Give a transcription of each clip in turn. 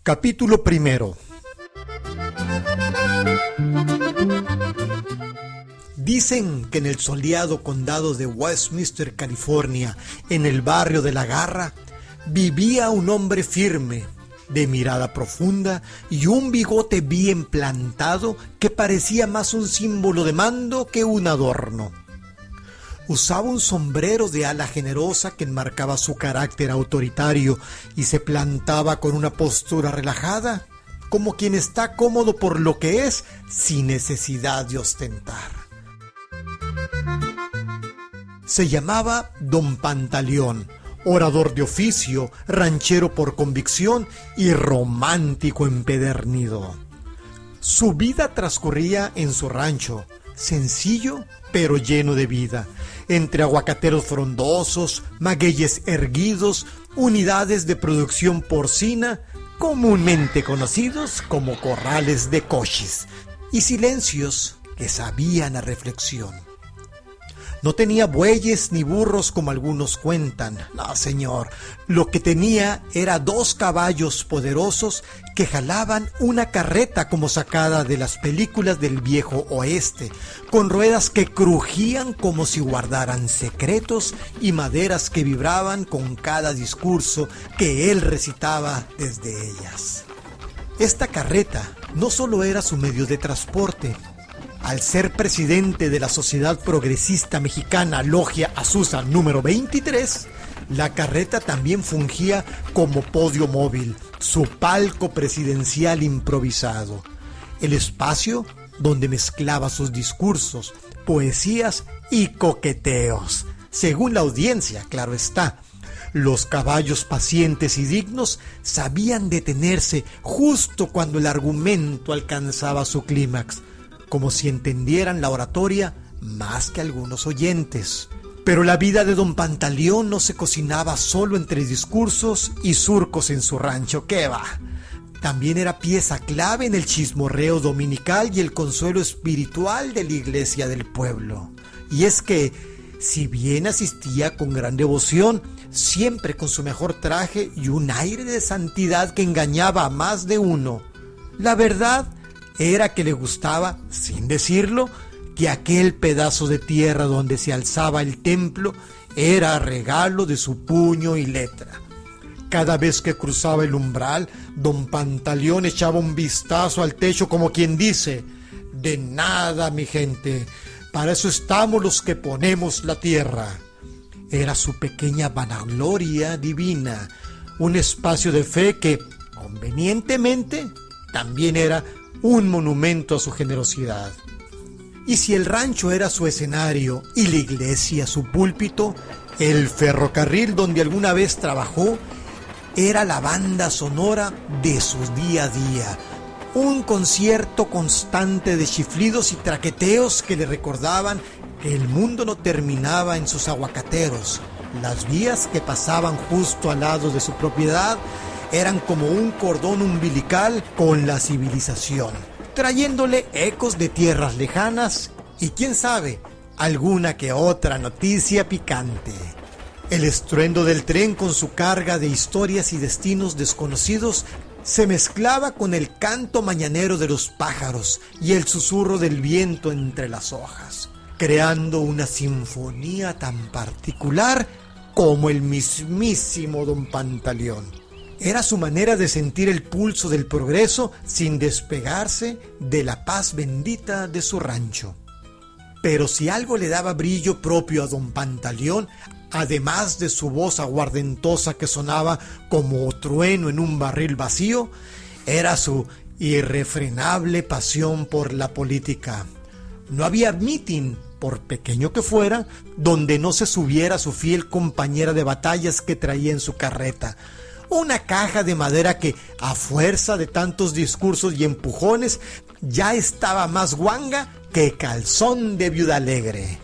Capítulo primero. Dicen que en el soleado condado de Westminster, California, en el barrio de La Garra, vivía un hombre firme, de mirada profunda y un bigote bien plantado que parecía más un símbolo de mando que un adorno. Usaba un sombrero de ala generosa que enmarcaba su carácter autoritario y se plantaba con una postura relajada, como quien está cómodo por lo que es, sin necesidad de ostentar. Se llamaba Don Pantaleón, orador de oficio, ranchero por convicción y romántico empedernido. Su vida transcurría en su rancho, sencillo pero lleno de vida, entre aguacateros frondosos, magueyes erguidos, unidades de producción porcina, comúnmente conocidos como corrales de cochis, y silencios que sabían a reflexión. No tenía bueyes ni burros como algunos cuentan, no señor, lo que tenía era 2 caballos poderosos que jalaban una carreta como sacada de las películas del viejo oeste, con ruedas que crujían como si guardaran secretos y maderas que vibraban con cada discurso que él recitaba desde ellas. Esta carreta no solo era su medio de transporte. Al ser presidente de la Sociedad Progresista Mexicana Logia Azusa número 23, la carreta también fungía como podio móvil, su palco presidencial improvisado, el espacio donde mezclaba sus discursos, poesías y coqueteos, según la audiencia, claro está. Los caballos pacientes y dignos sabían detenerse justo cuando el argumento alcanzaba su clímax, como si entendieran la oratoria más que algunos oyentes. Pero la vida de Don Pantaleón no se cocinaba solo entre discursos y surcos en su rancho, ¡qué va! También era pieza clave en el chismorreo dominical y el consuelo espiritual de la iglesia del pueblo. Y es que, si bien asistía con gran devoción, siempre con su mejor traje y un aire de santidad que engañaba a más de uno, la verdad era que le gustaba, sin decirlo, que aquel pedazo de tierra donde se alzaba el templo era regalo de su puño y letra. Cada vez que cruzaba el umbral, Don Pantaleón echaba un vistazo al techo como quien dice: de nada, mi gente, para eso estamos los que ponemos la tierra. Era su pequeña vanagloria divina, un espacio de fe que, convenientemente, también era un monumento a su generosidad. Y si el rancho era su escenario y la iglesia su púlpito, el ferrocarril donde alguna vez trabajó era la banda sonora de su día a día, un concierto constante de chiflidos y traqueteos que le recordaban que el mundo no terminaba en sus aguacateros. Las vías que pasaban justo al lado de su propiedad eran como un cordón umbilical con la civilización, trayéndole ecos de tierras lejanas y, quién sabe, alguna que otra noticia picante. El estruendo del tren con su carga de historias y destinos desconocidos se mezclaba con el canto mañanero de los pájaros y el susurro del viento entre las hojas, creando una sinfonía tan particular como el mismísimo Don Pantaleón. Era su manera de sentir el pulso del progreso sin despegarse de la paz bendita de su rancho. Pero si algo le daba brillo propio a Don Pantaleón, además de su voz aguardentosa que sonaba como trueno en un barril vacío, era su irrefrenable pasión por la política. No había mitin, por pequeño que fuera, donde no se subiera su fiel compañera de batallas que traía en su carreta. Una caja de madera que, a fuerza de tantos discursos y empujones, ya estaba más guanga que calzón de viuda alegre.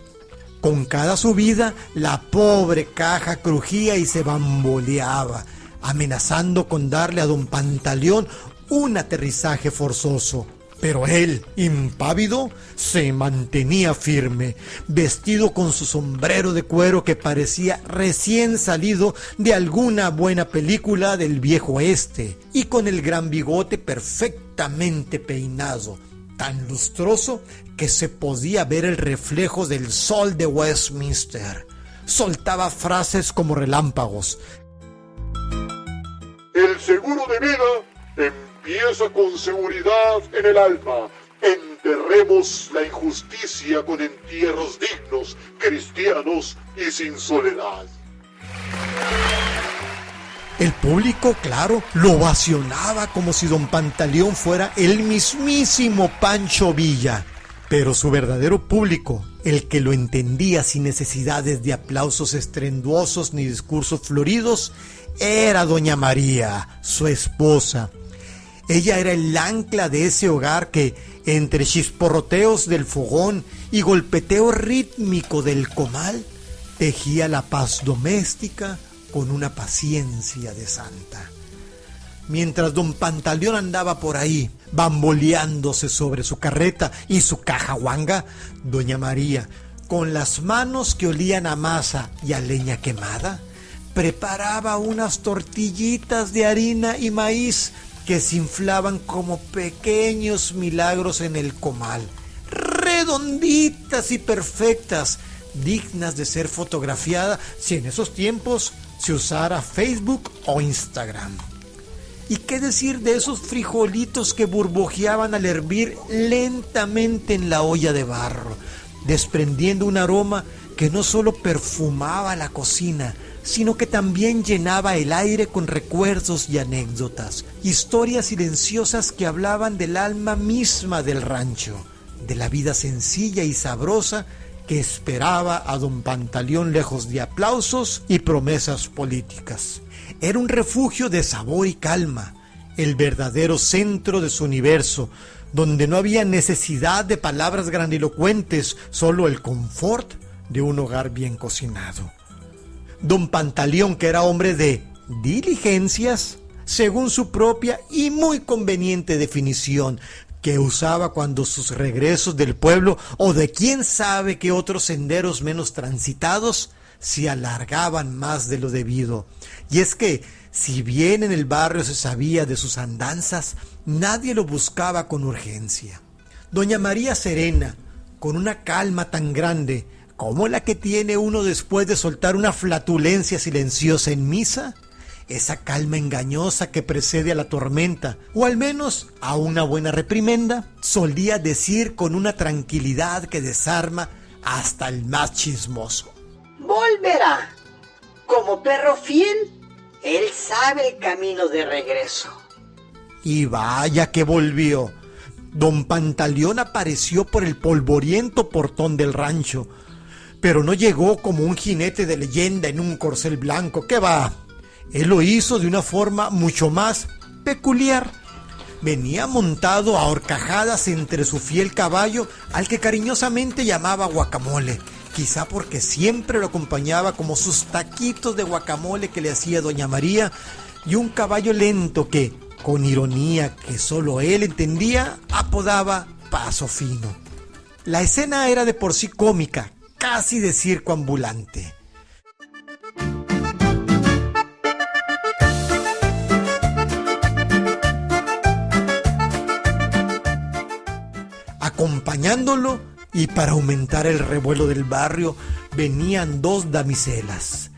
Con cada subida, la pobre caja crujía y se bamboleaba, amenazando con darle a Don Pantaleón un aterrizaje forzoso, Pero él, impávido, se mantenía firme, vestido con su sombrero de cuero que parecía recién salido de alguna buena película del viejo oeste, y con el gran bigote perfectamente peinado, tan lustroso que se podía ver el reflejo del sol de Westminster. Soltaba frases como relámpagos. El seguro de vida empieza con seguridad en el alma. Enterremos la injusticia con entierros dignos, cristianos y sin soledad. El público, claro, lo ovacionaba como si don Pantaleón fuera el mismísimo Pancho Villa. Pero su verdadero público, el que lo entendía sin necesidades de aplausos estrenduosos ni discursos floridos, era doña María, su esposa. Ella era el ancla de ese hogar que, entre chisporroteos del fogón y golpeteo rítmico del comal, tejía la paz doméstica con una paciencia de santa. Mientras don Pantaleón andaba por ahí, bamboleándose sobre su carreta y su caja guanga, doña María, con las manos que olían a masa y a leña quemada, preparaba unas tortillitas de harina y maíz que se inflaban como pequeños milagros en el comal, redonditas y perfectas, dignas de ser fotografiadas si en esos tiempos se usara Facebook o Instagram. ¿Y qué decir de esos frijolitos que burbujeaban al hervir lentamente en la olla de barro, desprendiendo un aroma que no solo perfumaba la cocina, sino que también llenaba el aire con recuerdos y anécdotas, historias silenciosas que hablaban del alma misma del rancho, de la vida sencilla y sabrosa que esperaba a don Pantaleón lejos de aplausos y promesas políticas. Era un refugio de sabor y calma, el verdadero centro de su universo, donde no había necesidad de palabras grandilocuentes, solo el confort de un hogar bien cocinado. Don Pantaleón, que era hombre de diligencias, según su propia y muy conveniente definición, que usaba cuando sus regresos del pueblo o de quién sabe qué otros senderos menos transitados se alargaban más de lo debido. Y es que, si bien en el barrio se sabía de sus andanzas, nadie lo buscaba con urgencia. Doña María serena, con una calma tan grande como la que tiene uno después de soltar una flatulencia silenciosa en misa, esa calma engañosa que precede a la tormenta, o al menos a una buena reprimenda, solía decir con una tranquilidad que desarma hasta el más chismoso: volverá. Como perro fiel, él sabe el camino de regreso. Y vaya que volvió. Don Pantaleón apareció por el polvoriento portón del rancho, pero no llegó como un jinete de leyenda en un corcel blanco. ¿Qué va? Él lo hizo de una forma mucho más peculiar. Venía montado a horcajadas entre su fiel caballo, al que cariñosamente llamaba Guacamole, quizá porque siempre lo acompañaba como sus taquitos de guacamole que le hacía doña María, y un caballo lento que, con ironía que solo él entendía, apodaba Paso Fino. La escena era de por sí cómica, casi de circo ambulante. Acompañándolo, y para aumentar el revuelo del barrio, venían dos damiselas.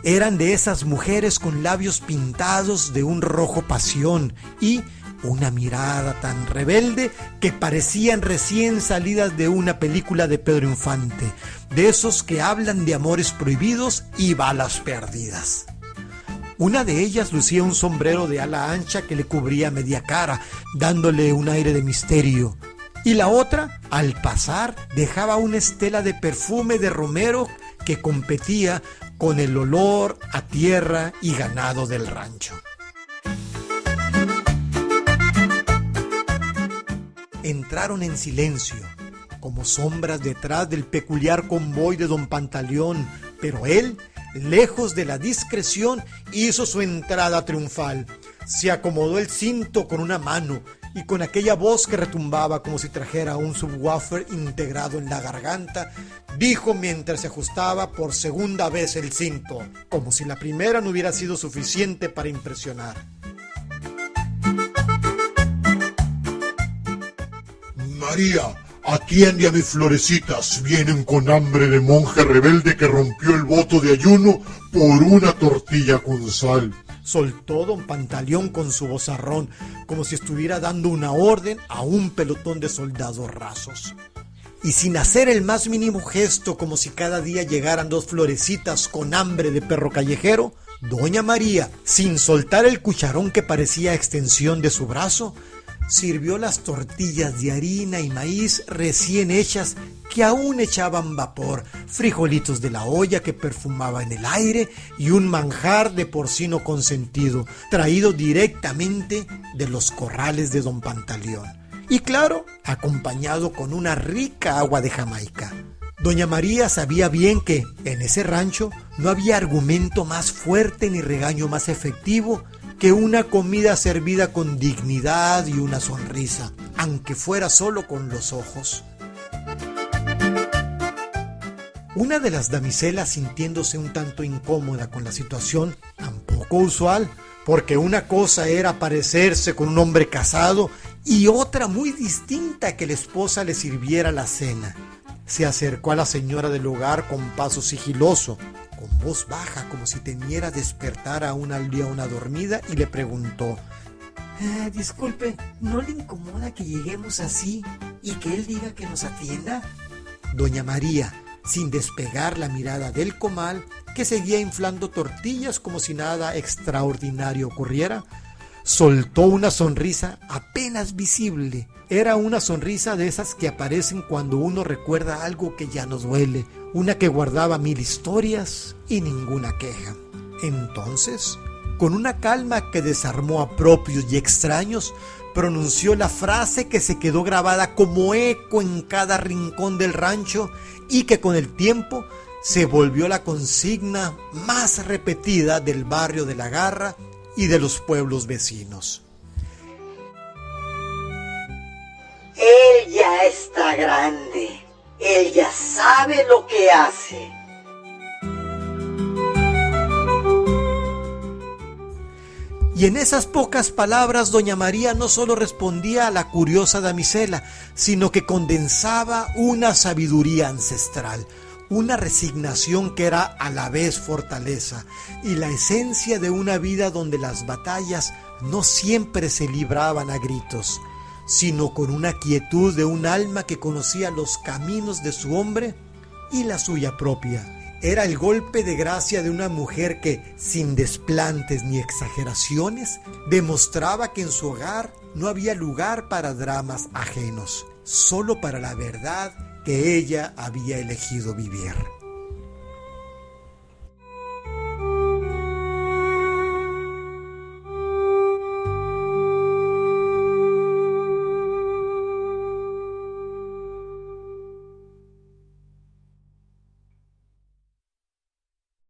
Eran de esas mujeres con labios pintados de un rojo pasión y una mirada tan rebelde que parecían recién salidas de una película de Pedro Infante, de esos que hablan de amores prohibidos y balas perdidas. Una de ellas lucía un sombrero de ala ancha que le cubría media cara, dándole un aire de misterio. Y la otra, al pasar, dejaba una estela de perfume de romero que competía con el olor a tierra y ganado del rancho. Entraron en silencio, como sombras detrás del peculiar convoy de don Pantaleón, pero él, lejos de la discreción, hizo su entrada triunfal. Se acomodó el cinto con una mano y con aquella voz que retumbaba como si trajera un subwoofer integrado en la garganta, dijo mientras se ajustaba por segunda vez el cinto, como si la primera no hubiera sido suficiente para impresionar. María, atiende a mis florecitas. Vienen con hambre de monje rebelde que rompió el voto de ayuno por una tortilla con sal. Soltó don Pantaleón con su vozarrón, como si estuviera dando una orden a un pelotón de soldados rasos. Y sin hacer el más mínimo gesto, como si cada día llegaran 2 florecitas con hambre de perro callejero, doña María, sin soltar el cucharón que parecía extensión de su brazo, sirvió las tortillas de harina y maíz recién hechas que aún echaban vapor, frijolitos de la olla que perfumaba en el aire y un manjar de porcino consentido, traído directamente de los corrales de don Pantaleón. Y claro, acompañado con una rica agua de Jamaica. Doña María sabía bien que, en ese rancho, no había argumento más fuerte ni regaño más efectivo que una comida servida con dignidad y una sonrisa, aunque fuera solo con los ojos. Una de las damiselas, sintiéndose un tanto incómoda con la situación, tampoco usual, porque una cosa era parecerse con un hombre casado y otra muy distinta que la esposa le sirviera la cena, se acercó a la señora del hogar con paso sigiloso, con voz baja, como si temiera despertar a una leona dormida, y le preguntó: disculpe, ¿no le incomoda que lleguemos así y que él diga que nos atienda? Doña María, sin despegar la mirada del comal, que seguía inflando tortillas como si nada extraordinario ocurriera, soltó una sonrisa apenas visible. Era una sonrisa de esas que aparecen cuando uno recuerda algo que ya nos duele, una que guardaba 1000 historias y ninguna queja. Entonces, con una calma que desarmó a propios y extraños, pronunció la frase que se quedó grabada como eco en cada rincón del rancho y que con el tiempo se volvió la consigna más repetida del barrio de La Garra y de los pueblos vecinos. Él ya está grande, él ya sabe lo que hace. Y en esas pocas palabras doña María no solo respondía a la curiosa damisela, sino que condensaba una sabiduría ancestral, una resignación que era a la vez fortaleza y la esencia de una vida donde las batallas no siempre se libraban a gritos, sino con una quietud de un alma que conocía los caminos de su hombre y la suya propia. Era el golpe de gracia de una mujer que, sin desplantes ni exageraciones, demostraba que en su hogar no había lugar para dramas ajenos, solo para la verdad que ella había elegido vivir.